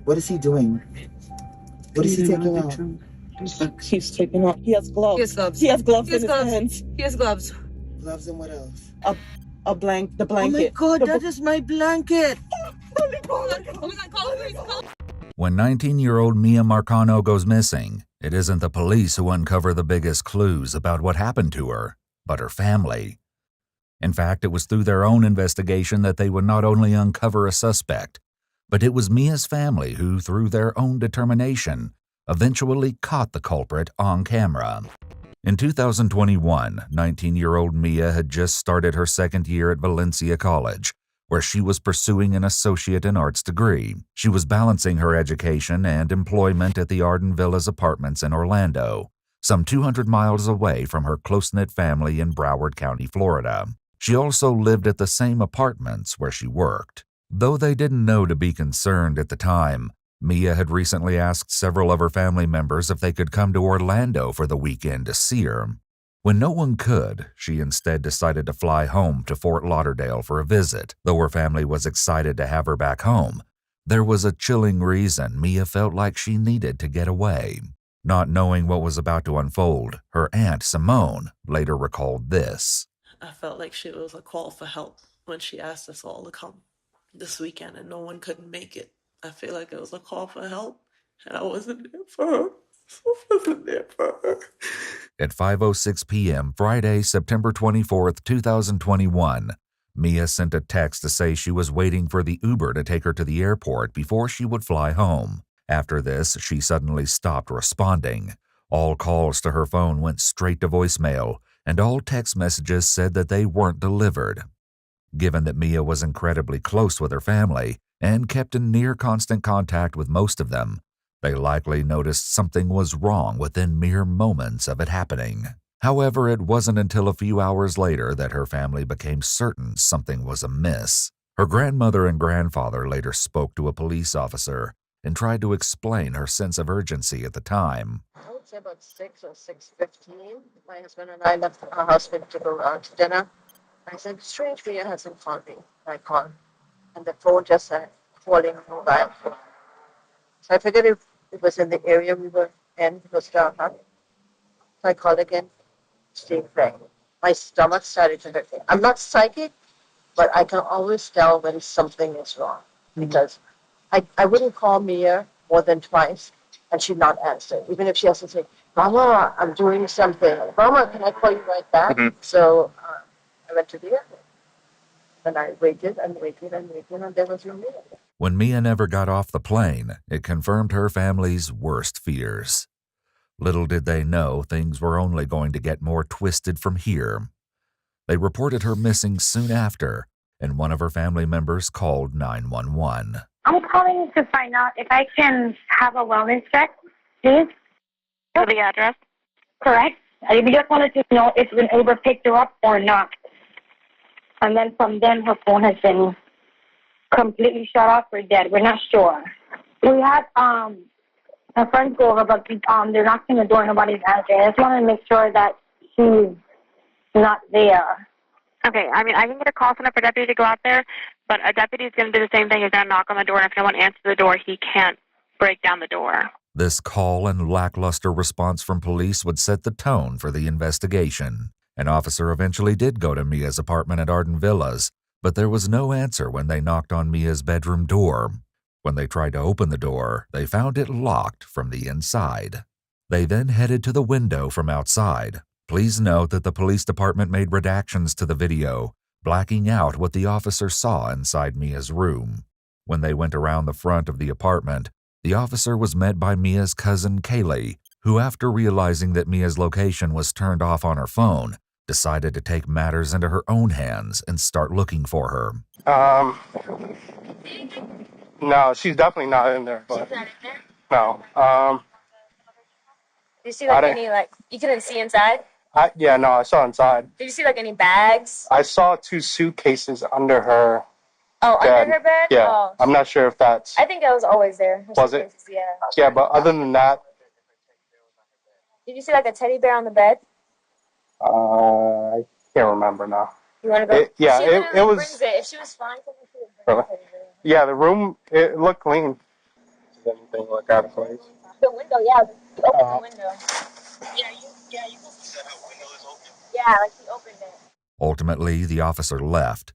What is he doing? What is he taking out? He's taking out. He has gloves. He has gloves. He has gloves He has in gloves. his hands. He has gloves. Gloves and what else? The blanket. Oh my God, that is my blanket. When 19-year-old Mia Marcano goes missing, it isn't the police who uncover the biggest clues about what happened to her, but her family. In fact, it was through their own investigation that they would not only uncover a suspect, but it was Mia's family who, through their own determination, eventually caught the culprit on camera. In 2021, 19-year-old Mia had just started her second year at Valencia College, where she was pursuing an associate in arts degree. She was balancing her education and employment at the Arden Villas Apartments in Orlando, some 200 miles away from her close-knit family in Broward County, Florida. She also lived at the same apartments where she worked. Though they didn't know to be concerned at the time, Mia had recently asked several of her family members if they could come to Orlando for the weekend to see her. When no one could, she instead decided to fly home to Fort Lauderdale for a visit. Though her family was excited to have her back home, there was a chilling reason Mia felt like she needed to get away. Not knowing what was about to unfold, her aunt Simone later recalled this. I felt like she was a call for help when she asked us all to come this weekend and no one couldn't make it. I feel like it was a call for help and I wasn't there for her. At 5:06 p.m. Friday, September 24th, 2021, Mia sent a text to say she was waiting for the Uber to take her to the airport before she would fly home. After this, she suddenly stopped responding. All calls to her phone went straight to voicemail, and all text messages said that they weren't delivered. Given that Mia was incredibly close with her family and kept in near constant contact with most of them, they likely noticed something was wrong within mere moments of it happening. However, it wasn't until a few hours later that her family became certain something was amiss. Her grandmother and grandfather later spoke to a police officer and tried to explain her sense of urgency at the time. I would say about 6 or 6:15. My husband and I left our house to go out to dinner. I said, strange, Mia hasn't called me. I called, and the phone just said, calling mobile phone. So I figured if it was in the area we were in, it was dark. So I called again, still playing. My stomach started to hurt. I'm not psychic, but I can always tell when something is wrong because I wouldn't call Mia more than twice and she'd not answer. Even if she has to say, Mama, I'm doing something. Mama, can I call you right back? Mm-hmm. So I went to the airport. And I waited and waited and waited, and there was no Mia. When Mia never got off the plane, it confirmed her family's worst fears. Little did they know things were only going to get more twisted from here. They reported her missing soon after, and one of her family members called 911. I'm calling to find out if I can have a wellness check, please. For the address? Correct. I just wanted to know if an Uber picked her up or not. And then from then, her phone has been completely shut off or dead. We're not sure. We had a friend go over, but they're knocking the door. Nobody's answering. I just want to make sure that she's not there. Okay, I mean, I can get a call center for a deputy to go out there, but a deputy is going to do the same thing. He's going to knock on the door, and if no one answers the door, he can't break down the door. This call and lackluster response from police would set the tone for the investigation. An officer eventually did go to Mia's apartment at Arden Villas, but there was no answer when they knocked on Mia's bedroom door. When they tried to open the door, they found it locked from the inside. They then headed to the window from outside. Please note that the police department made redactions to the video, blacking out what the officer saw inside Mia's room. When they went around the front of the apartment, the officer was met by Mia's cousin Kaylee, who, after realizing that Mia's location was turned off on her phone, decided to take matters into her own hands and start looking for her. No, she's definitely not in there. But, she's not in there? No. Did you see any, you couldn't see inside? Yeah, no, I saw inside. Did you see, any bags? I saw 2 suitcases under her bed. Under her bed? Yeah. Oh. I'm not sure if that's... I think that was always there. Was it? Yeah. Yeah, but other than that... Did you see, a teddy bear on the bed? I can't remember now. You want to go? It was... Brings it. If she was fine, she would bring really? the teddy bear. Yeah, the room, it looked clean. anything like out of place? The window, yeah. He opened the window. Yeah, you can see that window is open? Yeah, like he opened it. Ultimately, the officer left.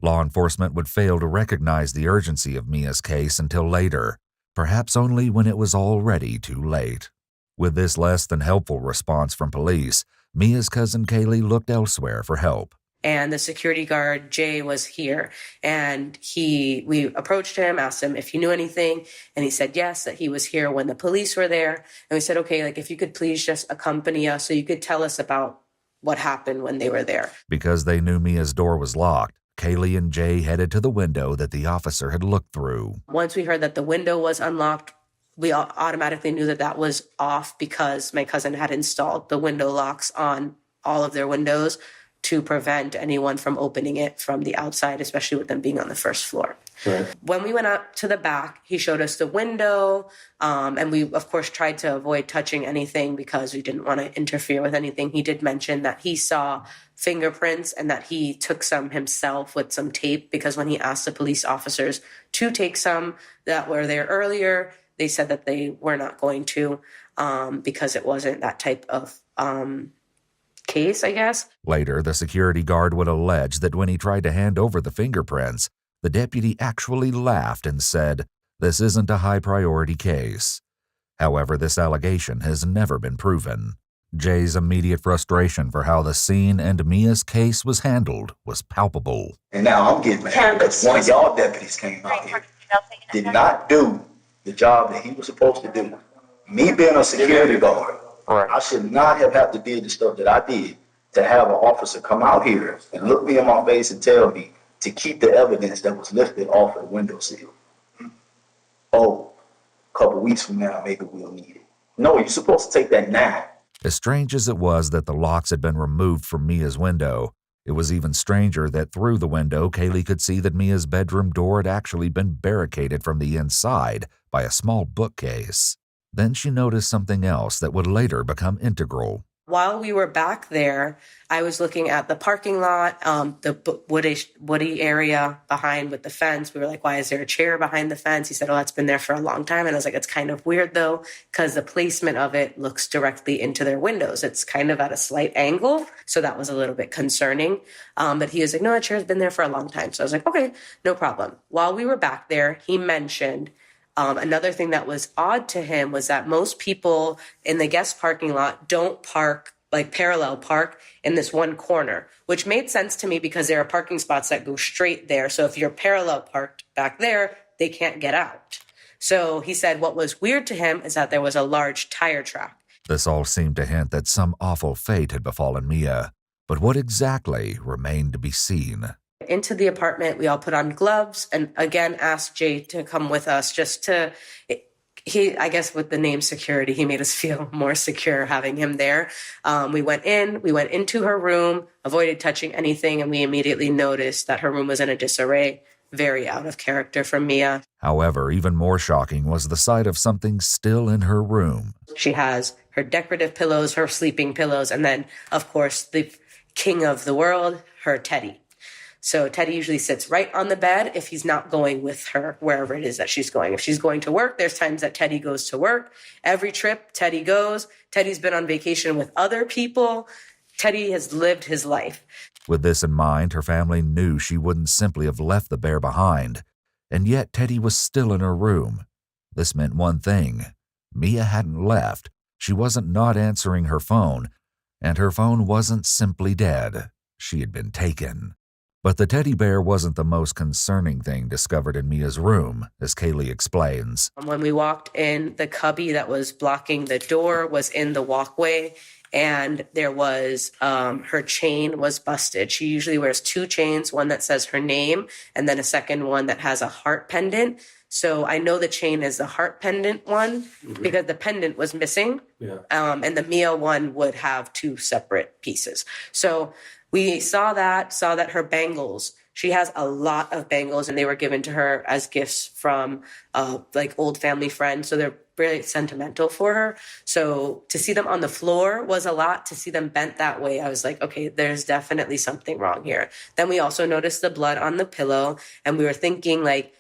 Law enforcement would fail to recognize the urgency of Mia's case until later, perhaps only when it was already too late. With this less than helpful response from police, Mia's cousin Kaylee looked elsewhere for help. And the security guard, Jay, was here. And we approached him, asked him if he knew anything. And he said yes, that he was here when the police were there. And we said, okay, like if you could please just accompany us so you could tell us about what happened when they were there. Because they knew Mia's door was locked, Kaylee and Jay headed to the window that the officer had looked through. Once we heard that the window was unlocked, we automatically knew that that was off because my cousin had installed the window locks on all of their windows to prevent anyone from opening it from the outside, especially with them being on the first floor. Right. When we went up to the back, he showed us the window, and we, of course, tried to avoid touching anything because we didn't want to interfere with anything. He did mention that he saw fingerprints and that he took some himself with some tape because when he asked the police officers to take some that were there earlier, they said that they were not going to because it wasn't that type of case, I guess. Later, the security guard would allege that when he tried to hand over the fingerprints, the deputy actually laughed and said, "This isn't a high-priority case." However, this allegation has never been proven. Jay's immediate frustration for how the scene and Mia's case was handled was palpable. And now I'm getting mad because one of y'all deputies came out here, did not do the job that he was supposed to do. Me being a security guard, I should not have had to do the stuff that I did to have an officer come out here and look me in my face and tell me to keep the evidence that was lifted off of the windowsill. Oh, a couple weeks from now, maybe we'll need it. No, you're supposed to take that now. As strange as it was that the locks had been removed from Mia's window, it was even stranger that through the window, Kaylee could see that Mia's bedroom door had actually been barricaded from the inside by a small bookcase. Then she noticed something else that would later become integral. While we were back there, I was looking at the parking lot, the woody area behind with the fence. We were like, why is there a chair behind the fence? He said, oh, that's been there for a long time. And I was like, it's kind of weird, though, because the placement of it looks directly into their windows. It's kind of at a slight angle. So that was a little bit concerning. But he was like, no, that chair's been there for a long time. So I was like, okay, no problem. While we were back there, he mentioned another thing that was odd to him was that most people in the guest parking lot don't park, like parallel park in this one corner, which made sense to me because there are parking spots that go straight there. So if you're parallel parked back there, they can't get out. So he said what was weird to him is that there was a large tire track. This all seemed to hint that some awful fate had befallen Mia, but what exactly remained to be seen. Into the apartment, we all put on gloves and again asked Jay to come with us just to, I guess with the name security, he made us feel more secure having him there. We went into her room, avoided touching anything, and we immediately noticed that her room was in a disarray, very out of character from Mia. However, even more shocking was the sight of something still in her room. She has her decorative pillows, her sleeping pillows, and then, of course, the king of the world, her teddy. So Teddy usually sits right on the bed if he's not going with her wherever it is that she's going. If she's going to work, there's times that Teddy goes to work. Every trip, Teddy goes. Teddy's been on vacation with other people. Teddy has lived his life. With this in mind, her family knew she wouldn't simply have left the bear behind. And yet Teddy was still in her room. This meant one thing. Mia hadn't left. She wasn't not answering her phone. And her phone wasn't simply dead. She had been taken. But the teddy bear wasn't the most concerning thing discovered in Mia's room, as Kaylee explains. When we walked in, the cubby that was blocking the door was in the walkway, and there was, her chain was busted. She usually wears two chains, one that says her name, and then a second one that has a heart pendant. So I know the chain is the heart pendant one because the pendant was missing, and the Mia one would have two separate pieces. So we saw that her bangles, she has a lot of bangles and they were given to her as gifts from like old family friends. So they're really sentimental for her. So to see them on the floor was a lot. To see them bent that way, I was like, okay, there's definitely something wrong here. Then we also noticed the blood on the pillow and we were thinking like,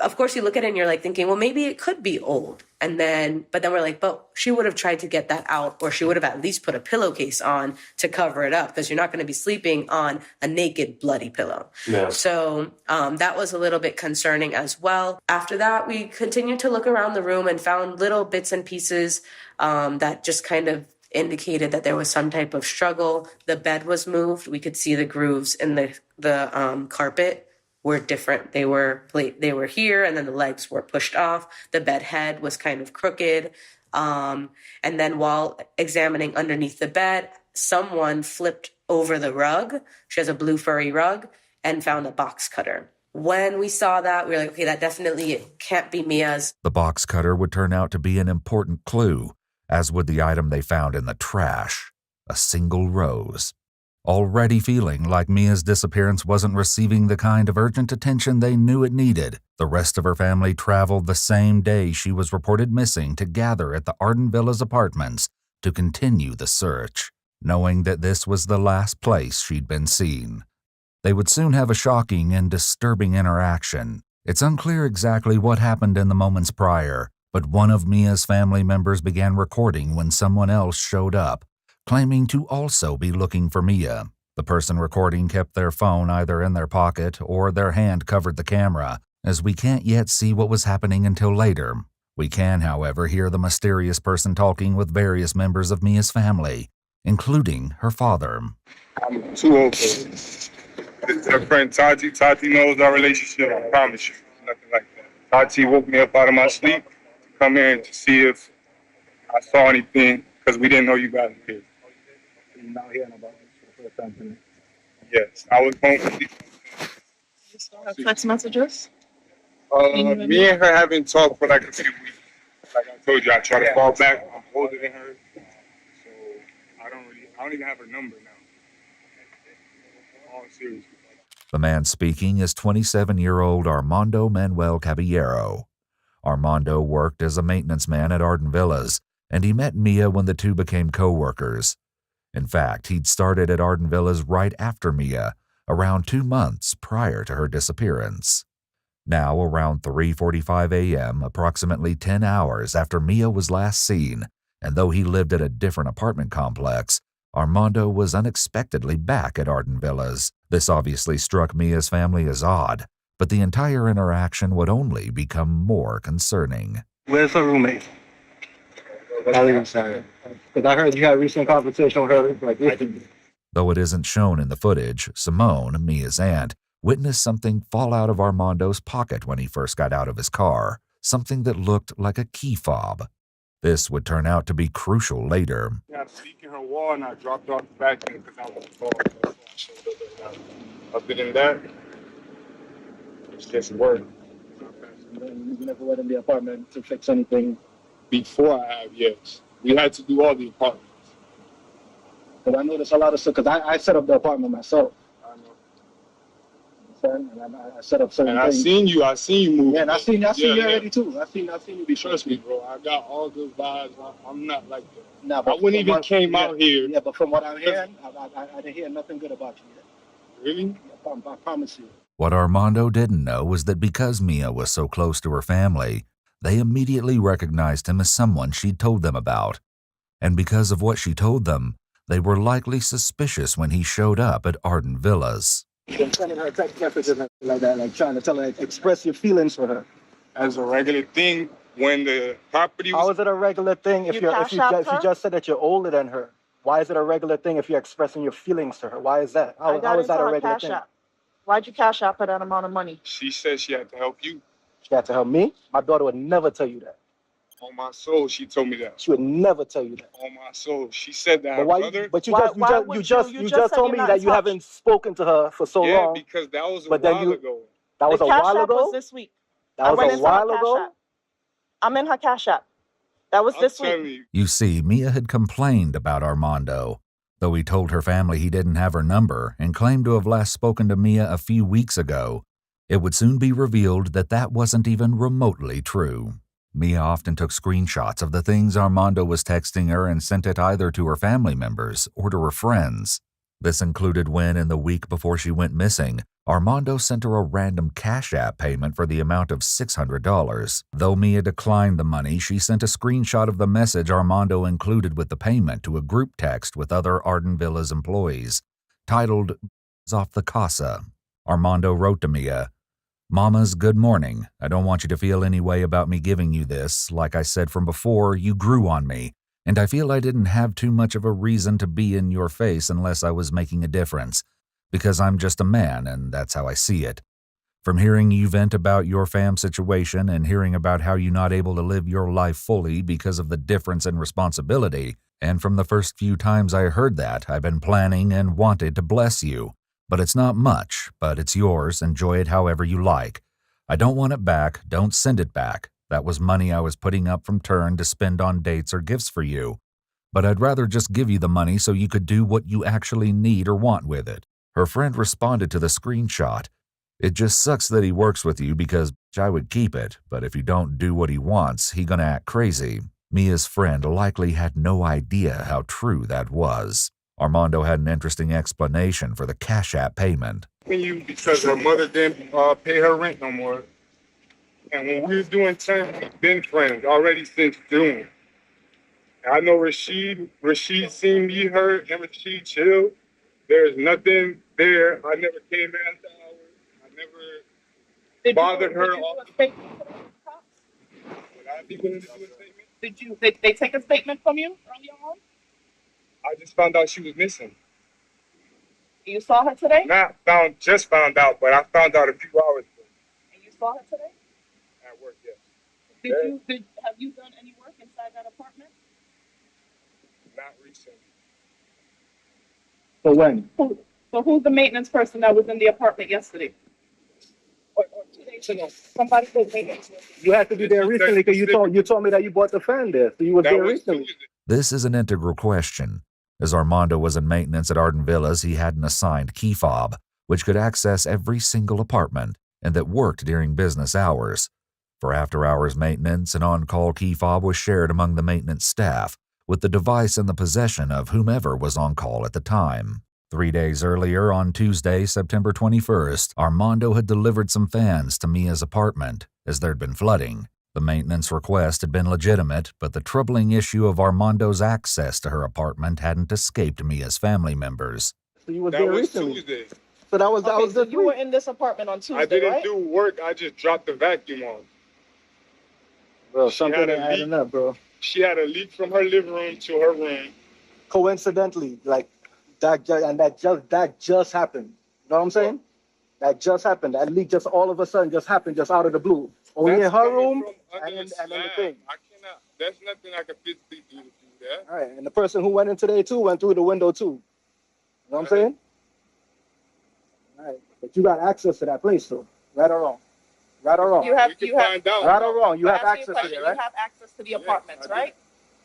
of course you look at it and you're like thinking, well, maybe it could be old. And then, but then we're like, but she would have tried to get that out, or she would have at least put a pillowcase on to cover it up, because you're not going to be sleeping on a naked, bloody pillow. Yeah. So that was a little bit concerning as well. After that, we continued to look around the room and found little bits and pieces that just kind of indicated that there was some type of struggle. The bed was moved. We could see the grooves in the carpet were different. They were here, and then the legs were pushed off. The bed head was kind of crooked. And then while examining underneath the bed, someone flipped over the rug. She has a blue furry rug, and found a box cutter. When we saw that, we were like, okay, that definitely can't be Mia's. The box cutter would turn out to be an important clue, as would the item they found in the trash, a single rose. Already feeling like Mia's disappearance wasn't receiving the kind of urgent attention they knew it needed, the rest of her family traveled the same day she was reported missing to gather at the Arden Villas apartments to continue the search, knowing that this was the last place she'd been seen. They would soon have a shocking and disturbing interaction. It's unclear exactly what happened in the moments prior, but one of Mia's family members began recording when someone else showed up, claiming to also be looking for Mia. The person recording kept their phone either in their pocket or their hand covered the camera, as we can't yet see what was happening until later. We can, however, hear the mysterious person talking with various members of Mia's family, including her father. I'm too old for it. Her friend Tati knows our relationship, I promise you. Nothing like that. Tati woke me up out of my sleep to come in to see if I saw anything, because we didn't know you guys were here. You're not hearing about this for the first time tonight? Yes, I was home. You still have text messages? Me and her haven't talked for like a few weeks. Like I told you, I try to fall back. I'm older than her, so I don't even have her number now. All serious. The man speaking is 27-year-old Armando Manuel Caballero. Armando worked as a maintenance man at Arden Villas, and he met Mia when the two became co-workers. In fact, he'd started at Arden Villas right after Mia, around 2 months prior to her disappearance. Now, around 3:45 a.m., approximately 10 hours after Mia was last seen, and though he lived at a different apartment complex, Armando was unexpectedly back at Arden Villas. This obviously struck Mia's family as odd, but the entire interaction would only become more concerning. Where's her roommate? Because I heard you had a recent conversation with her. Though it isn't shown in the footage, Simone, Mia's aunt, witnessed something fall out of Armando's pocket when he first got out of his car, something that looked like a key fob. This would turn out to be crucial later. Yeah, I peeked in her wall and I dropped off the back end because I was involved. Other than that, it's just work. You never went in the apartment to fix anything? Before I have, yes. We had to do all the apartments. But I noticed a lot of stuff, because I set up the apartment myself. I know. And I set up certain things. I seen you move. Yeah, and I seen you already too. I seen you be. Trust me, bro. I got all good vibes. I'm not like that. Nah, but I wouldn't even came out here. Yeah, but from what I'm hearing, I didn't hear nothing good about you yet. Really? I promise you. What Armando didn't know was that because Mia was so close to her family, they immediately recognized him as someone she'd told them about. And because of what she told them, they were likely suspicious when he showed up at Arden Villas. You're sending her text messages like that, like trying to tell her, express your feelings for her. As a regular thing, when the property was... How is it a regular thing if you just said that you're older than her? Why is it a regular thing if you're expressing your feelings to her? Why is that? How is that a regular thing? Why'd you cash out for that amount of money? She said she had to help you. She had to help me? My daughter would never tell you that. On my soul, she told me that. She would never tell you that. On my soul, she said that. Her brother. But you just told me that you haven't spoken to her for so long. Yeah, because that was a while ago. That was a while ago. That was this week. That was a while ago. I'm in her cash app. That was this week. You see, Mia had complained about Armando, though he told her family he didn't have her number and claimed to have last spoken to Mia a few weeks ago. It would soon be revealed that that wasn't even remotely true. Mia often took screenshots of the things Armando was texting her and sent it either to her family members or to her friends. This included when, in the week before she went missing, Armando sent her a random Cash App payment for the amount of $600. Though Mia declined the money, she sent a screenshot of the message Armando included with the payment to a group text with other Arden Villas employees, titled "Off the Casa." Armando wrote to Mia, "Mama's good morning. I don't want you to feel any way about me giving you this. Like I said from before, you grew on me, and I feel I didn't have too much of a reason to be in your face unless I was making a difference, because I'm just a man and that's how I see it. From hearing you vent about your fam situation and hearing about how you're not able to live your life fully because of the difference in responsibility, and from the first few times I heard that, I've been planning and wanted to bless you. But it's not much, but it's yours. Enjoy it however you like. I don't want it back. Don't send it back. That was money I was putting up from turn to spend on dates or gifts for you. But I'd rather just give you the money so you could do what you actually need or want with it." Her friend responded to the screenshot, "It just sucks that he works with you because I would keep it, but if you don't do what he wants, he gonna act crazy." Mia's friend likely had no idea how true that was. Armando had an interesting explanation for the Cash App payment. Because her mother didn't pay her rent no more. And when we was doing time, we've been friends already since June. I know Rashid seen me, her, and Rashid chill. There's nothing there. I never came after hours. I never bothered her. Did they take a statement from you earlier on? I just found out she was missing. You saw her today? Just found out, but I found out a few hours ago. And you saw her today? At work, yes. Have you done any work inside that apartment? Not recently. So when? So who's the maintenance person that was in the apartment yesterday? Or 2 days ago? Somebody did maintenance. You had to be there recently because you told me that you bought the fan there. So you were there recently. This is an integral question. As Armando was in maintenance at Arden Villas, he had an assigned key fob, which could access every single apartment, and that worked during business hours. For after-hours maintenance, an on-call key fob was shared among the maintenance staff, with the device in the possession of whomever was on call at the time. 3 days earlier, on Tuesday, September 21st, Armando had delivered some fans to Mia's apartment, as there'd been flooding. The maintenance request had been legitimate, but the troubling issue of Armando's access to her apartment hadn't escaped Mia's family members. So you were there recently. Tuesday. So that was so you were in this apartment on Tuesday, I didn't right? do work. I just dropped the vacuum on. Bro, something ain't adding up, bro. She had a leak from her living room to her room. Coincidentally, like that just happened. You know what I'm saying? That just happened. That leak just all of a sudden just happened just out of the blue. Only in her room and in the thing. I cannot. That's nothing I can physically do to do that. All right, and the person who went in today too went through the window too. You know what I'm saying? All right, but you got access to that place though, right or wrong? Right or wrong? You have right or wrong? You have access to it, right? You have access to the apartments, right?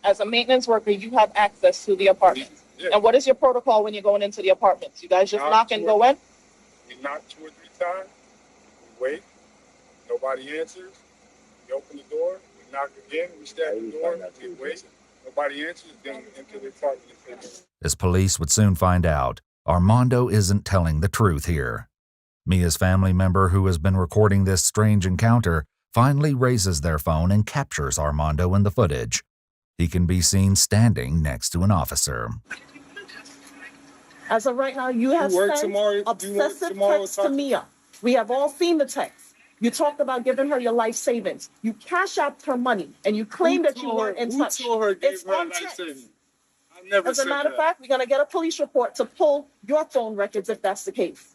As a maintenance worker, you have access to the apartments. Yeah. And what is your protocol when you're going into the apartments? You guys just knock and go in? We knock 2 or 3 times. We wait. Nobody answers. We open the door. We knock again. We stab the door. We wait. Nobody answers. Then enter the apartment. As police would soon find out, Armando isn't telling the truth here. Mia's family member, who has been recording this strange encounter, finally raises their phone and captures Armando in the footage. He can be seen standing next to an officer. As of right now, you have sent obsessive texts to Mia. We have all seen the text. You talked about giving her your life savings. You cash out her money, and you claim that you weren't in touch. Who told her It's gave her on life text. savings? I never As a said matter of that. fact, we're going to get a police report to pull your phone records if that's the case.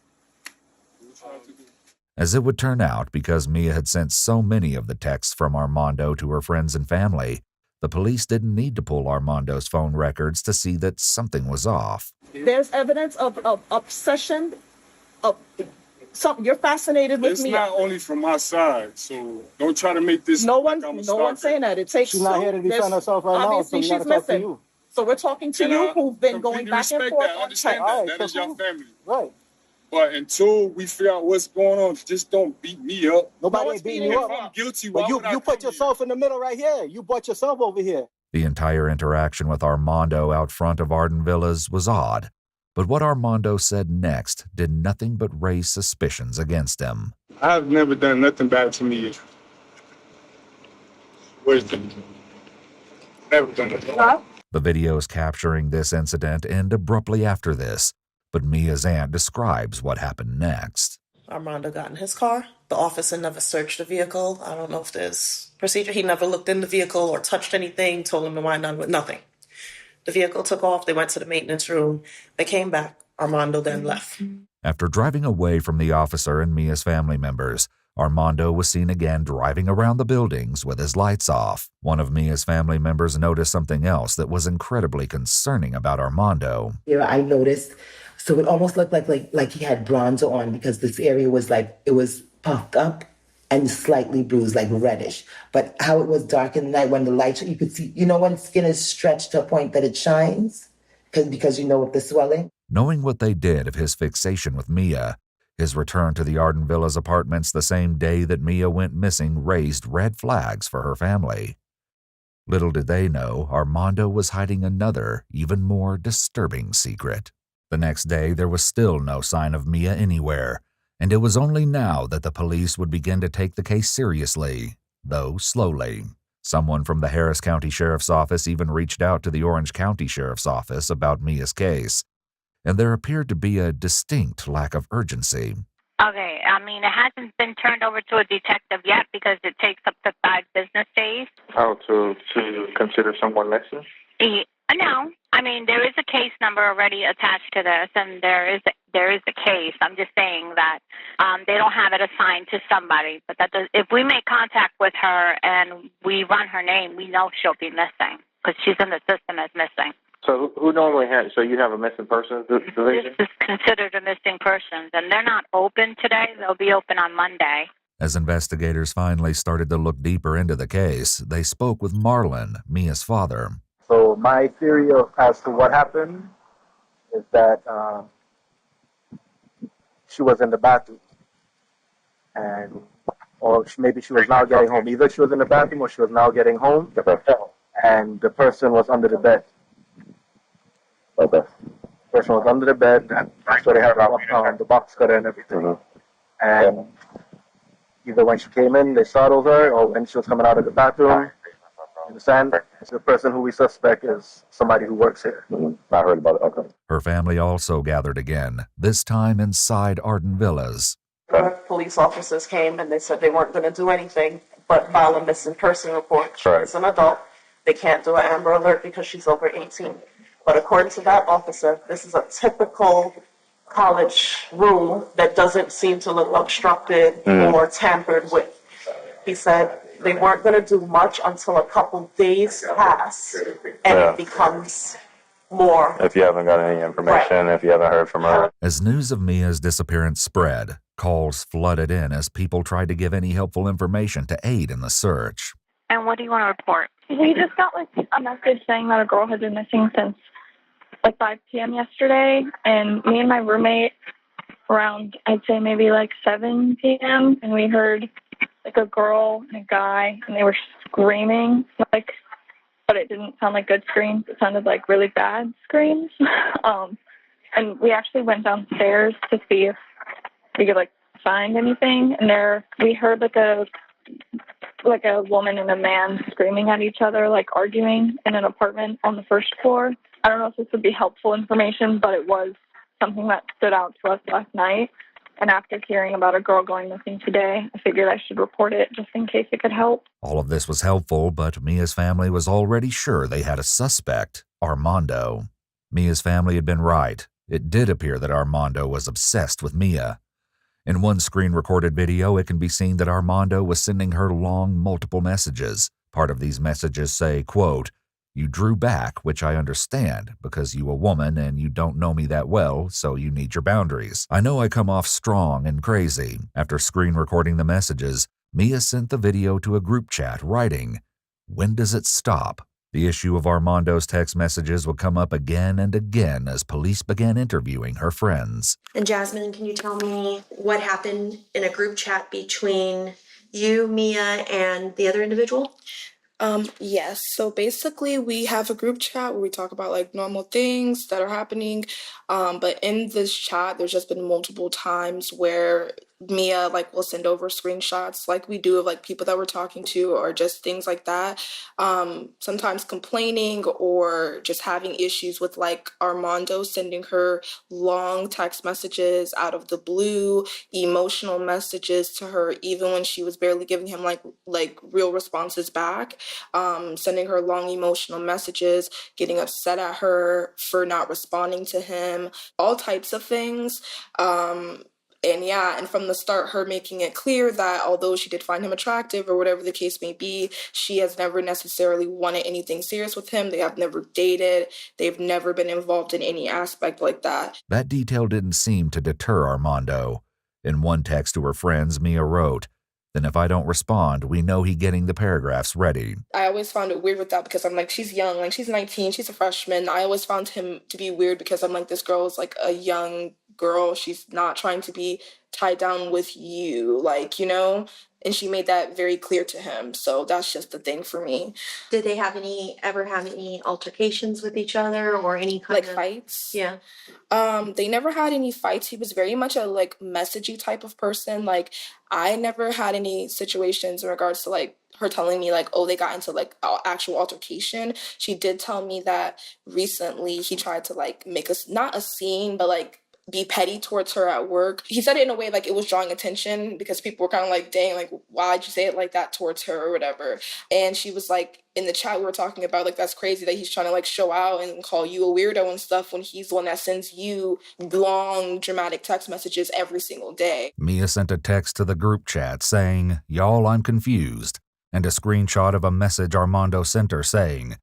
As it would turn out, because Mia had sent so many of the texts from Armando to her friends and family, the police didn't need to pull Armando's phone records to see that something was off. There's evidence of obsession, of something. You're fascinated with It's me. not only from my side, so don't try to make this. No one's saying that. It takes. She's not here to defend herself right now, so obviously we gotta she's talk to missing. you. So we're talking to you, who've been going back and forth I on understand text. that. Right, That is your cool. family. Right. But until we figure out what's going on, just don't beat me up. Nobody one's ain't beating beating you you up. If I'm guilty, But why would I you put come yourself in the middle right here. You brought yourself over here. The entire interaction with Armando out front of Arden Villas was odd. But what Armando said next did nothing but raise suspicions against him. I've never done nothing bad to me. Where's the... Never done it. The videos capturing this incident end abruptly after this, but Mia's aunt describes what happened next. Armando got in his car. The officer never searched the vehicle. I don't know if there's procedure. He never looked in the vehicle or touched anything, told him to wind down with nothing. The vehicle took off. They went to the maintenance room. They came back. Armando then left. After driving away from the officer and Mia's family members, Armando was seen again driving around the buildings with his lights off. One of Mia's family members noticed something else that was incredibly concerning about Armando. Yeah, I noticed. So it almost looked like he had bronzer on because this area was it was puffed up and slightly bruised, like reddish. But how it was dark in the night when the light, you could see, when skin is stretched to a point that it shines because with the swelling. Knowing what they did of his fixation with Mia, his return to the Arden Villas apartments the same day that Mia went missing raised red flags for her family. Little did they know Armando was hiding another, even more disturbing secret. The next day, there was still no sign of Mia anywhere, and it was only now that the police would begin to take the case seriously, though slowly. Someone from the Harris County Sheriff's Office even reached out to the Orange County Sheriff's Office about Mia's case, and there appeared to be a distinct lack of urgency. Okay, it hasn't been turned over to a detective yet because it takes up to 5 business days. Oh, to consider someone missing? No, there is a case number already attached to this, and there is a case. I'm just saying that they don't have it assigned to somebody. But if we make contact with her and we run her name, we know she'll be missing because she's in the system as missing. So who normally has? So you have a missing persons division? This is considered a missing person, and they're not open today. They'll be open on Monday. As investigators finally started to look deeper into the case, they spoke with Marlon, Mia's father. So my theory as to what happened is that she was in the bathroom, or maybe she was now getting home. Either she was in the bathroom or she was now getting home, and the person was under the bed. Okay. The person was under the bed, and so they had the box cutter and everything. Mm-hmm. And either when she came in, they startled her, or when she was coming out of the bathroom. Understand? The person who we suspect is somebody who works here. Mm-hmm. I heard about it. Okay. Her family also gathered again, this time inside Arden Villas. Police officers came and they said they weren't going to do anything but file a missing person report. Right. She's an adult. They can't do an Amber Alert because she's over 18. But according to that officer, this is a typical college room that doesn't seem to look obstructed or tampered with. He said they weren't going to do much until a couple days pass and it becomes more. If you haven't got any information, if you haven't heard from her. As news of Mia's disappearance spread, calls flooded in as people tried to give any helpful information to aid in the search. And what do you want to report? We just got a message saying that a girl had been missing since 5 p.m. yesterday, and me and my roommate around, I'd say maybe 7 p.m., and we heard a girl and a guy, and they were screaming, but it didn't sound like good screams. It sounded like really bad screams. And we actually went downstairs to see if we could find anything, and there we heard a woman and a man screaming at each other, arguing in an apartment on the first floor. I don't know if this would be helpful information, but it was something that stood out to us last night. And after hearing about a girl going missing today, I figured I should report it just in case it could help. All of this was helpful, but Mia's family was already sure they had a suspect, Armando. Mia's family had been right. It did appear that Armando was obsessed with Mia. In one screen-recorded video, it can be seen that Armando was sending her long, multiple messages. Part of these messages say, quote, "You drew back, which I understand, because you a woman and you don't know me that well, so you need your boundaries. I know I come off strong and crazy." After screen-recording the messages, Mia sent the video to a group chat, writing, "When does it stop?" The issue of Armando's text messages would come up again and again as police began interviewing her friends. And Jasmine, can you tell me what happened in a group chat between you, Mia, and the other individual? Yes. So basically, we have a group chat where we talk about like normal things that are happening. But in this chat, there's just been multiple times where Mia like will send over screenshots like we do of like people that we're talking to or just things like that. Sometimes complaining or just having issues with like Armando sending her long text messages out of the blue, emotional messages to her, even when she was barely giving him like real responses back, sending her long emotional messages, getting upset at her for not responding to him, all types of things. And from the start, her making it clear that although she did find him attractive or whatever the case may be, she has never necessarily wanted anything serious with him. They have never dated. They've never been involved in any aspect like that. That detail didn't seem to deter Armando. In one text to her friends, Mia wrote, "Then if I don't respond, we know he getting the paragraphs ready." I always found it weird with that because I'm like, she's young, like she's 19, she's a freshman. I always found him to be weird because I'm like, this girl is like a young girl. She's not trying to be tied down with you, like, you know? And she made that very clear to him. So that's just the thing for me. Did they ever have any altercations with each other or any kind Like of fights? Yeah. They never had any fights. He was very much a like messagey type of person. Like I never had any situations in regards to like her telling me like, oh, they got into like actual altercation. She did tell me that recently he tried to like make us not a scene, but like be petty towards her at work. He said it in a way like it was drawing attention because people were kind of like, dang, like, why'd you say it like that towards her or whatever? And she was like, in the chat we were talking about, like, that's crazy that he's trying to like show out and call you a weirdo and stuff when he's the one that sends you long, dramatic text messages every single day. Mia sent a text to the group chat saying, "Y'all, I'm confused," and a screenshot of a message Armando sent her saying,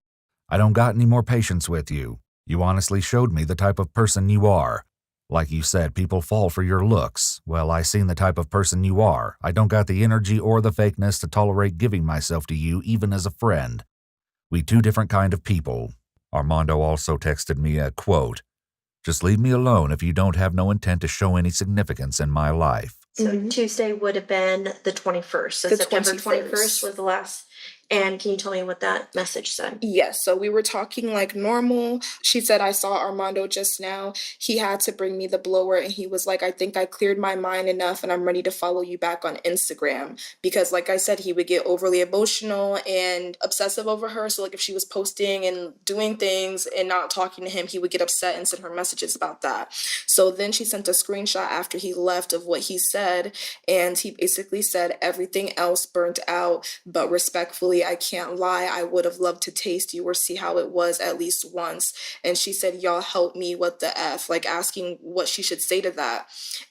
"I don't got any more patience with you. You honestly showed me the type of person you are. Like you said, people fall for your looks. Well, I seen the type of person you are. I don't got the energy or the fakeness to tolerate giving myself to you even as a friend. We two different kind of people." Armando also texted me a quote, "Just leave me alone if you don't have no intent to show any significance in my life." So Tuesday would have been the 21st. So The September 21st. 21st was the last. And can you tell me what that message said? Yes, so we were talking like normal. She said, I saw Armando just now. He had to bring me the blower and he was like, I think I cleared my mind enough and I'm ready to follow you back on Instagram. Because like I said, he would get overly emotional and obsessive over her. So like if she was posting and doing things and not talking to him, he would get upset and send her messages about that. So then she sent a screenshot after he left of what he said. And he basically said, everything else burnt out, but respectfully, I can't lie, I would have loved to taste you or see how it was at least once. And she said, y'all help me, what the F? Like asking what she should say to that.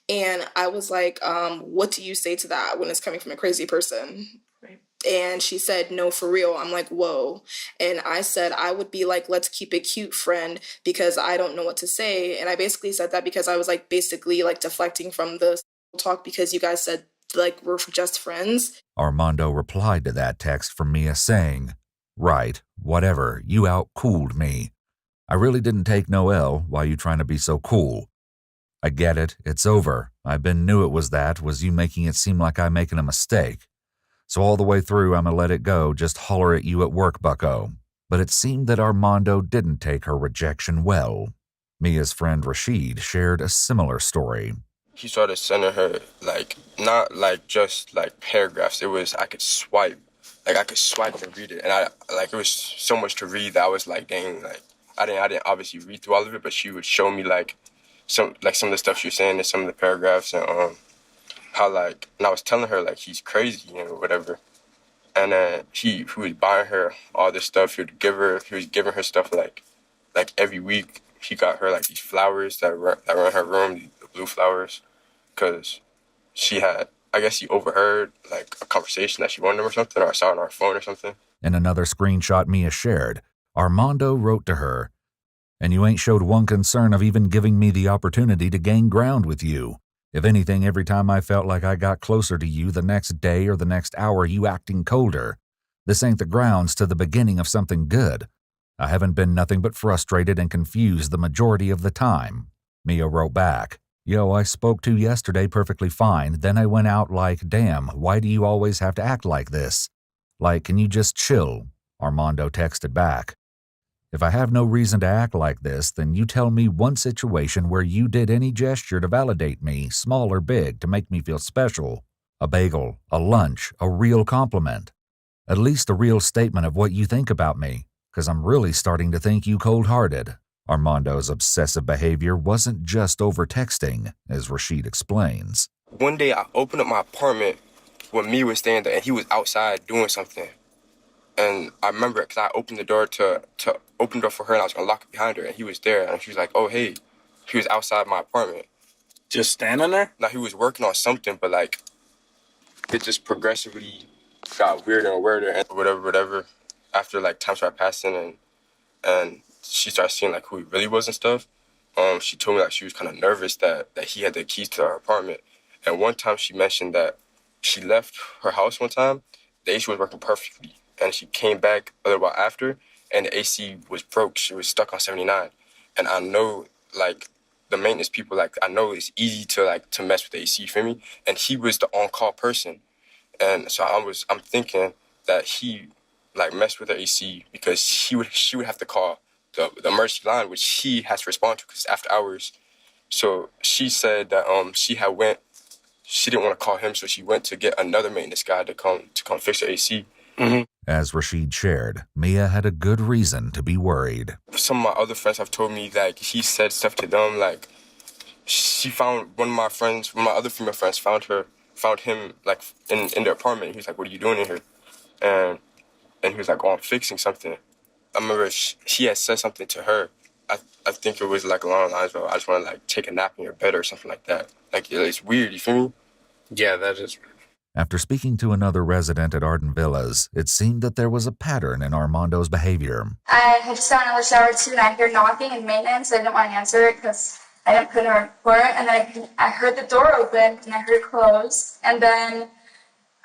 And I was like, what do you say to that when it's coming from a crazy person? Right. And she said, no, for real. I'm like, whoa. And I said, I would be like, let's keep it cute, friend, because I don't know what to say. And I basically said that because I was like basically like deflecting from the talk because you guys said like we're just friends. Armando replied to that text from Mia saying, "Right, whatever, you out-cooled me. I really didn't take no L. Why you trying to be so cool? I get it, it's over. I knew it was you making it seem like I'm making a mistake. So all the way through, I'ma let it go, just holler at you at work, bucko." But it seemed that Armando didn't take her rejection well. Mia's friend Rashid shared a similar story. He started sending her, like, not, like, just, like, paragraphs. It was, I could swipe and read it. And, it was so much to read that I was like, dang, like, I didn't obviously read through all of it, but she would show me, like, some of the stuff she was saying in some of the paragraphs and, how, like, and I was telling her, like, he's crazy, you know, whatever. And then he was buying her all this stuff. He was giving her stuff, like every week. He got her, like, these flowers that were in her room, the blue flowers. Because I guess he overheard like a conversation that she wanted him or something, or I saw it on her phone or something. In another screenshot Mia shared, Armando wrote to her, "And you ain't showed one concern of even giving me the opportunity to gain ground with you. If anything, every time I felt like I got closer to you the next day or the next hour, you acting colder. This ain't the grounds to the beginning of something good. I haven't been nothing but frustrated and confused the majority of the time." Mia wrote back, "Yo, I spoke to yesterday perfectly fine. Then I went out like, damn, why do you always have to act like this? Like, can you just chill? Armando texted back, "If I have no reason to act like this, then you tell me one situation where you did any gesture to validate me, small or big, to make me feel special. A bagel, a lunch, a real compliment. At least a real statement of what you think about me, because I'm really starting to think you cold-hearted." Armando's obsessive behavior wasn't just over texting, as Rashid explains. One day I opened up my apartment when Mia was staying there, and he was outside doing something. And I remember it because I opened the door to open the door for her, and I was going to lock it behind her, and he was there, and she was like, "Oh, hey." He was outside my apartment. Just standing there? Now, he was working on something, but, like, it just progressively got weirder and weirder, and whatever. After, like, time started passing, and she started seeing, like, who he really was and stuff, she told me, like, she was kind of nervous that he had the keys to her apartment. And one time she mentioned that she left her house one time, the AC was working perfectly, and she came back a little while after, and the AC was broke. She was stuck on 79. And I know, like, the maintenance people, like, I know it's easy to mess with the AC, you feel me? And he was the on-call person. And so I'm thinking that he, like, messed with the AC because she would have to call the emergency line, which he has to respond to because it's after hours. So she said that she didn't want to call him, so she went to get another maintenance guy to come fix the AC. Mm-hmm. As Rashid shared, Mia had a good reason to be worried. Some of my other friends have told me, like, he said stuff to them, like, she found one of my other female friends found him, like, in the apartment. He was like, "What are you doing in here?" And he was like, "Oh, I'm fixing something." I remember she had said something to her. I think it was, like, along the lines of, "I just want to, like, take a nap in your bed," or something like that. Like, it's weird, you feel me? Yeah, that is weird. After speaking to another resident at Arden Villas, it seemed that there was a pattern in Armando's behavior. I had just gotten out of the shower too, and I hear knocking and maintenance. I didn't want to answer it because I didn't put in a report. And then I heard the door open and I heard it close. And then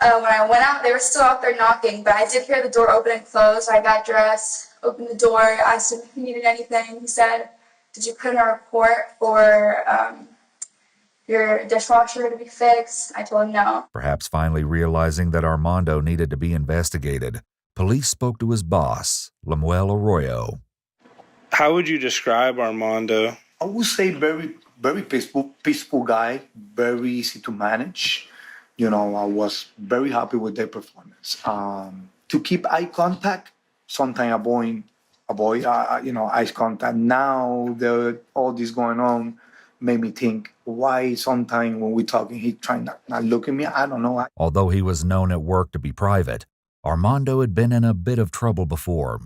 when I went out, they were still out there knocking, but I did hear the door open and close. So I got dressed, opened the door, asked him if he needed anything. He said, "Did you put in a report for your dishwasher to be fixed?" I told him no. Perhaps finally realizing that Armando needed to be investigated, police spoke to his boss, Lemuel Arroyo. How would you describe Armando? I would say very, very peaceful guy, very easy to manage. You know, I was very happy with their performance. To keep eye contact, sometimes avoid eye contact. Now all this going on made me think, why sometimes when we're talking, he trying not look at me? I don't know. Although he was known at work to be private, Armando had been in a bit of trouble before.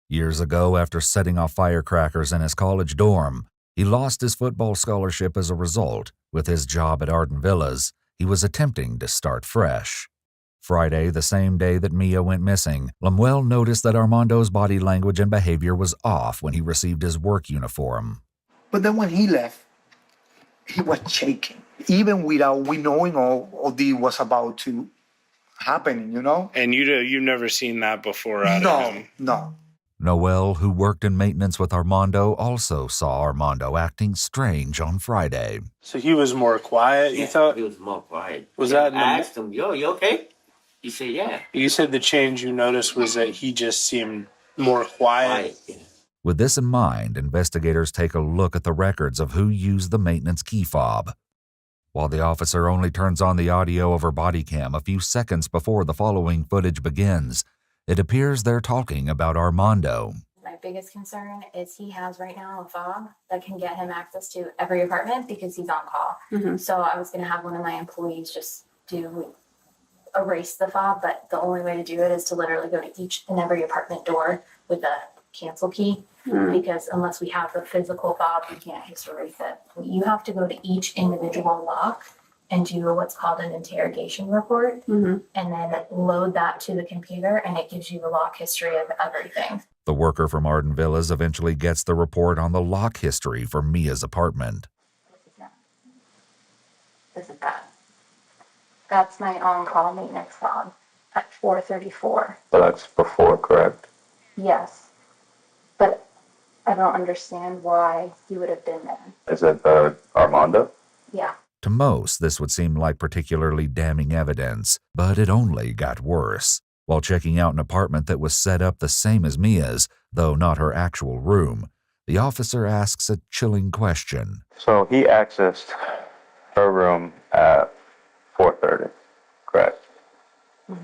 Years ago, after setting off firecrackers in his college dorm, he lost his football scholarship as a result. With his job at Arden Villas, he was attempting to start fresh. Friday, the same day that Mia went missing, Lemuel noticed that Armando's body language and behavior was off when he received his work uniform. But then when he left, he was shaking, even without we knowing all this was about to happen, you know? And you've never seen that before out of him? No. Noel, who worked in maintenance with Armando, also saw Armando acting strange on Friday. So he was more quiet, you thought? He was more quiet. Was that I asked him, "Yo, you okay?" He said, "Yeah." You said the change you noticed was that he just seemed more quiet. With this in mind, investigators take a look at the records of who used the maintenance key fob. While the officer only turns on the audio of her body cam a few seconds before the following footage begins, it appears they're talking about Armando. My biggest concern is he has right now a fob that can get him access to every apartment because he's on call. Mm-hmm. So I was going to have one of my employees just erase the fob, but the only way to do it is to literally go to each and every apartment door with a cancel key. Because unless we have the physical fob, we can't just erase it. You have to go to each individual lock and do what's called an interrogation report, and then load that to the computer, and it gives you the lock history of everything. The worker from Arden Villas eventually gets the report on the lock history for Mia's apartment. This is that. That's my on-call maintenance fob at 4:34. So that's before, correct? Yes, but I don't understand why he would have been there. Is it Armando? Yeah. To most, this would seem like particularly damning evidence, but it only got worse. While checking out an apartment that was set up the same as Mia's, though not her actual room, the officer asks a chilling question. So he accessed her room at 4:30, correct?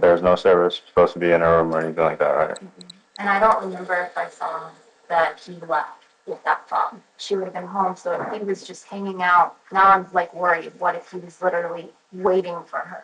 There's no service supposed to be in her room or anything like that, right? And I don't remember if I saw that he left with that fob. She would have been home, so if he was just hanging out, now I'm like worried. What if he was literally waiting for her?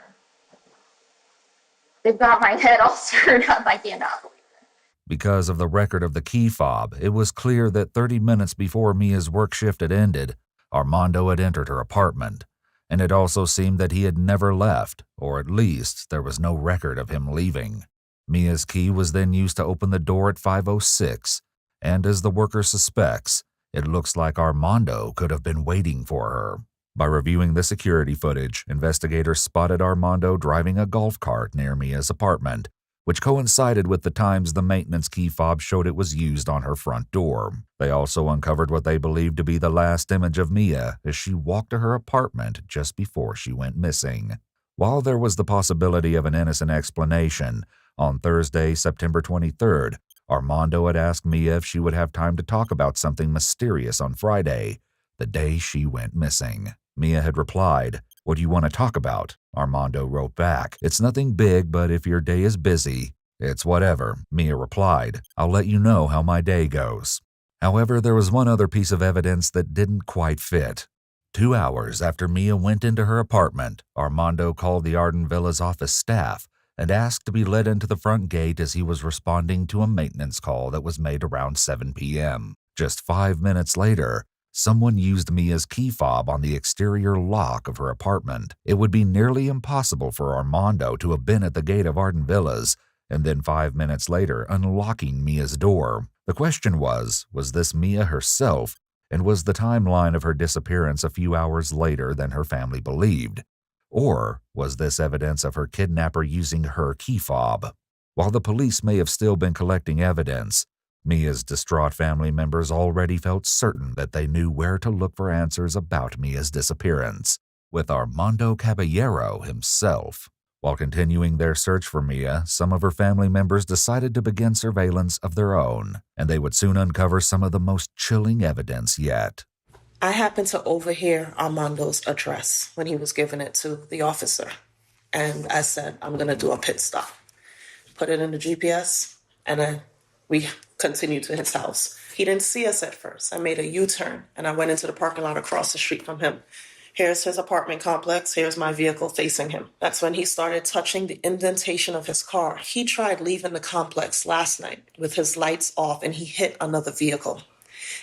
They've got my head all screwed up. I cannot believe it. Because of the record of the key fob, it was clear that 30 minutes before Mia's work shift had ended, Armando had entered her apartment. And it also seemed that he had never left, or at least there was no record of him leaving. Mia's key was then used to open the door at 5:06, and as the worker suspects, it looks like Armando could have been waiting for her. By reviewing the security footage, investigators spotted Armando driving a golf cart near Mia's apartment, which coincided with the times the maintenance key fob showed it was used on her front door. They also uncovered what they believed to be the last image of Mia as she walked to her apartment just before she went missing. While there was the possibility of an innocent explanation, on Thursday, September 23rd, Armando had asked Mia if she would have time to talk about something mysterious on Friday, the day she went missing. Mia had replied, "What do you want to talk about?" Armando wrote back, "It's nothing big, but if your day is busy, it's whatever." Mia replied, "I'll let you know how my day goes." However, there was one other piece of evidence that didn't quite fit. 2 hours after Mia went into her apartment, Armando called the Arden Villa's office staff and asked to be let into the front gate as he was responding to a maintenance call that was made around 7 p.m. Just 5 minutes later, someone used Mia's key fob on the exterior lock of her apartment. It would be nearly impossible for Armando to have been at the gate of Arden Villas and then 5 minutes later unlocking Mia's door. The question was this Mia herself, and was the timeline of her disappearance a few hours later than her family believed? Or was this evidence of her kidnapper using her key fob? While the police may have still been collecting evidence, Mia's distraught family members already felt certain that they knew where to look for answers about Mia's disappearance, with Armando Caballero himself. While continuing their search for Mia, some of her family members decided to begin surveillance of their own, and they would soon uncover some of the most chilling evidence yet. I happened to overhear Armando's address when he was giving it to the officer. And I said, I'm going to do a pit stop. Put it in the GPS, and we continued to his house. He didn't see us at first. I made a U-turn, and I went into the parking lot across the street from him. Here's his apartment complex. Here's my vehicle facing him. That's when he started touching the indentation of his car. He tried leaving the complex last night with his lights off, and he hit another vehicle.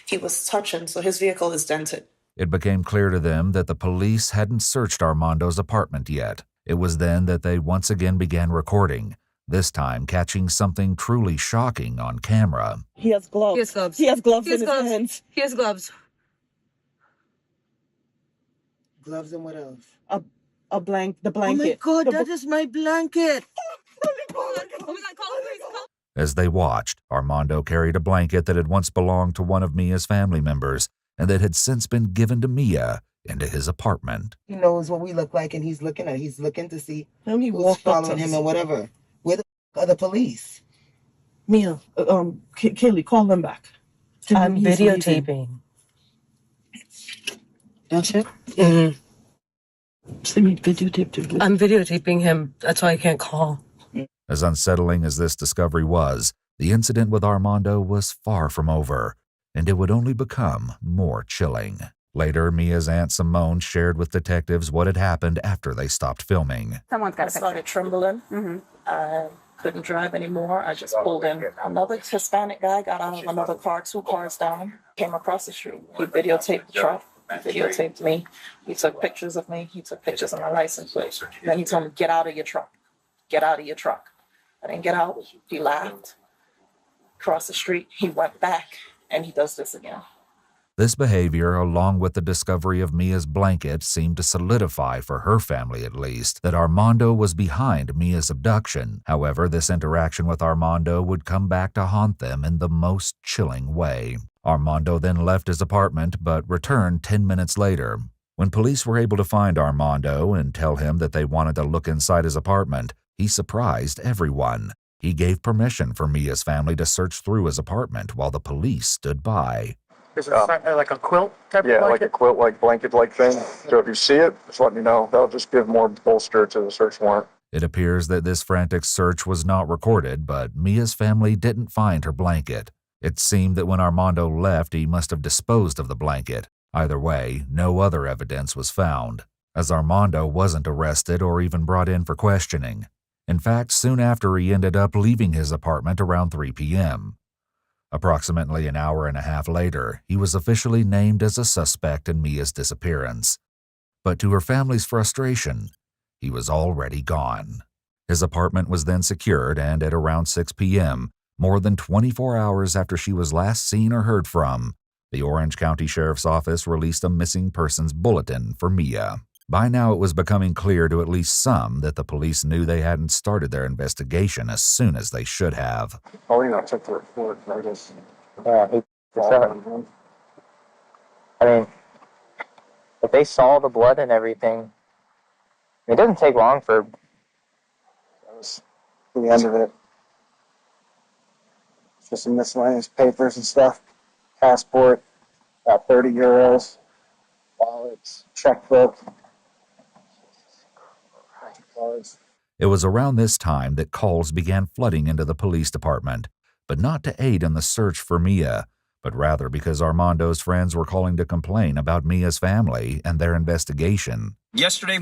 He was touching, so his vehicle is dented. It became clear to them that the police hadn't searched Armando's apartment yet. It was then that they once again began recording, this time catching something truly shocking on camera. He has gloves. He has gloves. He has gloves He has in gloves. his hands. He has gloves. Gloves and what else? The blanket. Oh my God, that is my blanket. As they watched, Armando carried a blanket that had once belonged to one of Mia's family members and that had since been given to Mia into his apartment. He knows what we look like, and he's looking to see He who's following him and whatever. Where the are the police? Mia, Kaylee, call them back. I'm videotaping. That's it? Mm-hmm. Videotape. I'm videotaping him. That's why I can't call. As unsettling as this discovery was, the incident with Armando was far from over, and it would only become more chilling. Later, Mia's Aunt Simone shared with detectives what had happened after they stopped filming. Someone's got I started trembling. Mm-hmm. I couldn't drive anymore. I just pulled in. Another Hispanic guy got out of another car, 2 cars down, came across the street. He videotaped the truck, videotaped me. He took pictures of me. He took pictures of my license plate. Then he told me, get out of your truck. Get out of your truck. I didn't get out. He laughed. Across the street, he went back, and he does this again. This behavior, along with the discovery of Mia's blanket, seemed to solidify, for her family at least, that Armando was behind Mia's abduction. However, this interaction with Armando would come back to haunt them in the most chilling way. Armando then left his apartment, but returned 10 minutes later. When police were able to find Armando and tell him that they wanted to look inside his apartment, he surprised everyone. He gave permission for Mia's family to search through his apartment while the police stood by. Is it like a quilt type of Yeah, blanket? like a quilt-like blanket-like thing. So if you see it, just let me know. That'll just give more bolster to the search warrant. It appears that this frantic search was not recorded, but Mia's family didn't find her blanket. It seemed that when Armando left, he must have disposed of the blanket. Either way, no other evidence was found, as Armando wasn't arrested or even brought in for questioning. In fact, soon after, he ended up leaving his apartment around 3 p.m. Approximately an hour and a half later, he was officially named as a suspect in Mia's disappearance. But to her family's frustration, he was already gone. His apartment was then secured, and at around 6 p.m., more than 24 hours after she was last seen or heard from, the Orange County Sheriff's Office released a missing persons bulletin for Mia. By now, it was becoming clear to at least some that the police knew they hadn't started their investigation as soon as they should have. Oh, you know, check the report. I guess. I mean, if they saw the blood and everything, it doesn't take long for. That was the end of it. Just some miscellaneous papers and stuff. Passport, about 30 euros. Wallets, checkbook. Cards. It was around this time that calls began flooding into the police department, but not to aid in the search for Mia, but rather because Armando's friends were calling to complain about Mia's family and their investigation. Yesterday,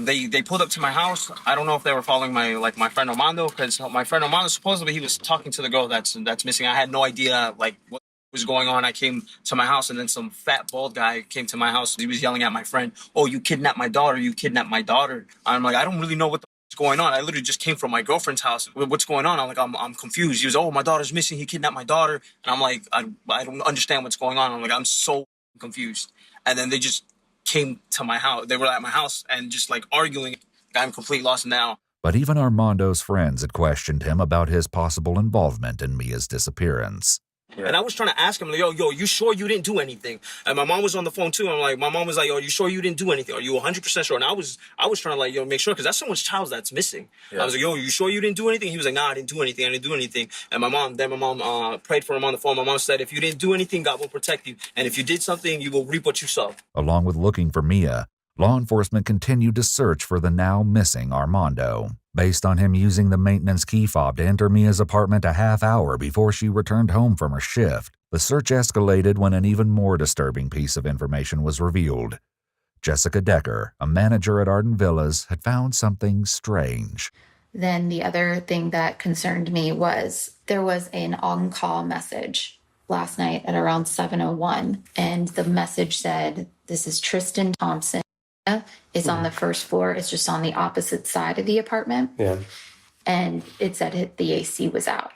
they pulled up to my house. I don't know if they were following my friend Armando, because my friend Armando, supposedly he was talking to the girl that's missing. I had no idea what was going on. I came to my house, and then some fat bald guy came to my house. He was yelling at my friend, "Oh, you kidnapped my daughter! You kidnapped my daughter!" I'm like, I don't really know what the is going on. I literally just came from my girlfriend's house. What's going on? I'm confused. He was, "Oh, my daughter's missing. He kidnapped my daughter." And I'm like, I don't understand what's going on. I'm like, I'm so confused. And then they just came to my house. They were at my house and just arguing. I'm completely lost now. But even Armando's friends had questioned him about his possible involvement in Mia's disappearance. Yeah. And I was trying to ask him, like, yo, you sure you didn't do anything? And my mom was on the phone too. My mom was like, yo, you sure you didn't do anything? Are you 100% sure? And I was trying to make sure, because that's someone's child that's missing. Yeah. I was like, yo, you sure you didn't do anything? He was like, nah, I didn't do anything. And my mom prayed for him on the phone. My mom said, if you didn't do anything, God will protect you. And if you did something, you will reap what you sow. Along with looking for Mia, law enforcement continued to search for the now missing Armando. Based on him using the maintenance key fob to enter Mia's apartment a half hour before she returned home from her shift, the search escalated when an even more disturbing piece of information was revealed. Jessica Decker, a manager at Arden Villas, had found something strange. Then the other thing that concerned me was there was an on-call message last night at around 7:01, and the message said, "This is Tristan Thompson. It's on the first floor. It's just on the opposite side of the apartment." Yeah. And it said the AC was out.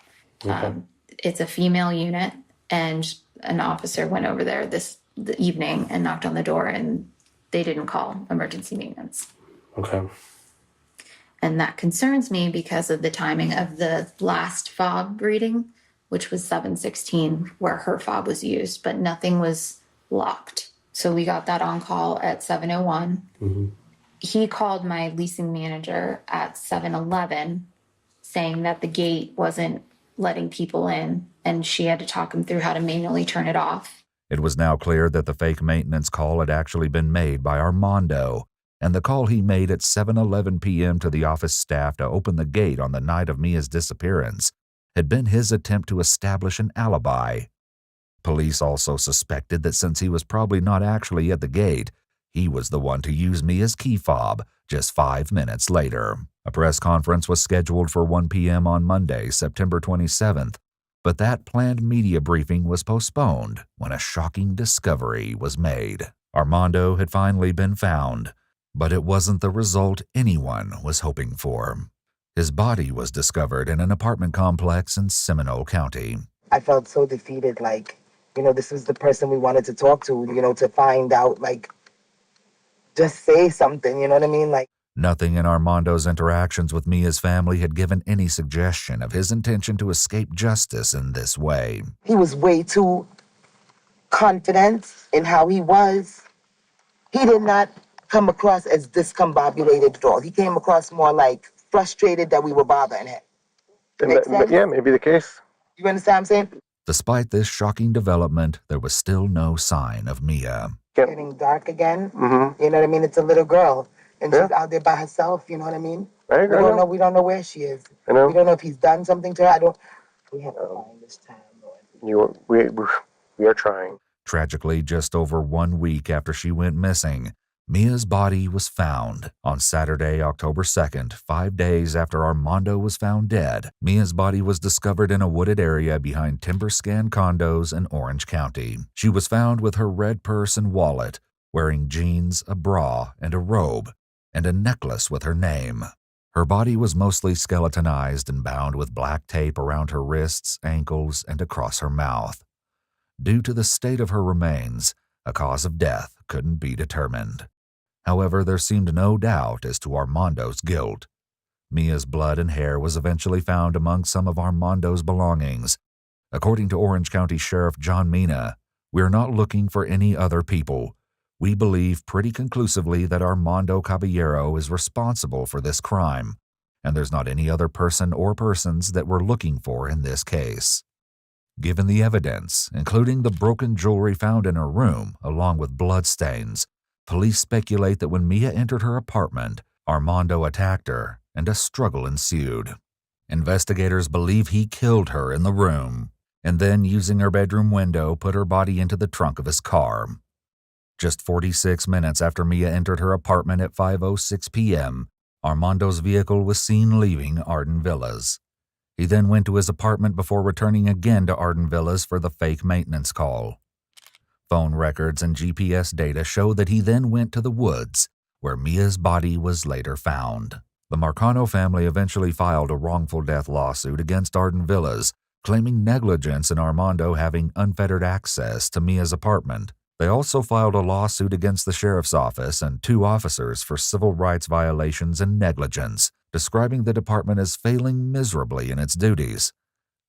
Okay. It's a female unit, and an officer went over there the evening and knocked on the door, and they didn't call emergency maintenance. Okay. And that concerns me because of the timing of the last fob reading, which was 7:16, where her fob was used, but nothing was locked. So we got that on call at 7:01. Mm-hmm. He called my leasing manager at 7:11, saying that the gate wasn't letting people in, and she had to talk him through how to manually turn it off. It was now clear that the fake maintenance call had actually been made by Armando, and the call he made at 7:11 p.m. to the office staff to open the gate on the night of Mia's disappearance had been his attempt to establish an alibi. Police also suspected that since he was probably not actually at the gate, he was the one to use Mia's key fob just 5 minutes later. A press conference was scheduled for 1 p.m. on Monday, September 27th, but that planned media briefing was postponed when a shocking discovery was made. Armando had finally been found, but it wasn't the result anyone was hoping for. His body was discovered in an apartment complex in Seminole County. I felt so defeated, this was the person we wanted to talk to, to find out, just say something, you know what I mean? Nothing in Armando's interactions with Mia's family had given any suggestion of his intention to escape justice in this way. He was way too confident in how he was. He did not come across as discombobulated at all. He came across more frustrated that we were bothering him. Make sense? Yeah, maybe the case. You understand what I'm saying? Despite this shocking development, there was still no sign of Mia. Getting dark again. Mm-hmm. You know what I mean? It's a little girl, and she's out there by herself. You know what I mean? I don't know. We don't know where she is. I know. We don't know if he's done something to her. I don't. We have to find this time, Lord. We are trying. Tragically, just over 1 week after she went missing, Mia's body was found on Saturday, October 2nd, 5 days after Armando was found dead. Mia's body was discovered in a wooded area behind TimberScan condos in Orange County. She was found with her red purse and wallet, wearing jeans, a bra, and a robe, and a necklace with her name. Her body was mostly skeletonized and bound with black tape around her wrists, ankles, and across her mouth. Due to the state of her remains, a cause of death couldn't be determined. However, there seemed no doubt as to Armando's guilt. Mia's blood and hair was eventually found among some of Armando's belongings. According to Orange County Sheriff John Mina, "We are not looking for any other people. We believe pretty conclusively that Armando Caballero is responsible for this crime, and there's not any other person or persons that we're looking for in this case." Given the evidence, including the broken jewelry found in her room, along with bloodstains, police speculate that when Mia entered her apartment, Armando attacked her, and a struggle ensued. Investigators believe he killed her in the room, and then, using her bedroom window, put her body into the trunk of his car. Just 46 minutes after Mia entered her apartment at 5:06 p.m., Armando's vehicle was seen leaving Arden Villas. He then went to his apartment before returning again to Arden Villas for the fake maintenance call. Phone records and GPS data show that he then went to the woods, where Mia's body was later found. The Marcano family eventually filed a wrongful death lawsuit against Arden Villas, claiming negligence in Armando having unfettered access to Mia's apartment. They also filed a lawsuit against the sheriff's office and 2 officers for civil rights violations and negligence, describing the department as failing miserably in its duties.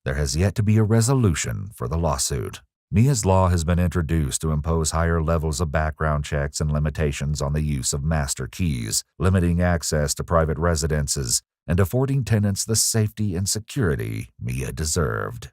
There has yet to be a resolution for the lawsuit. Mia's Law has been introduced to impose higher levels of background checks and limitations on the use of master keys, limiting access to private residences, and affording tenants the safety and security Mia deserved.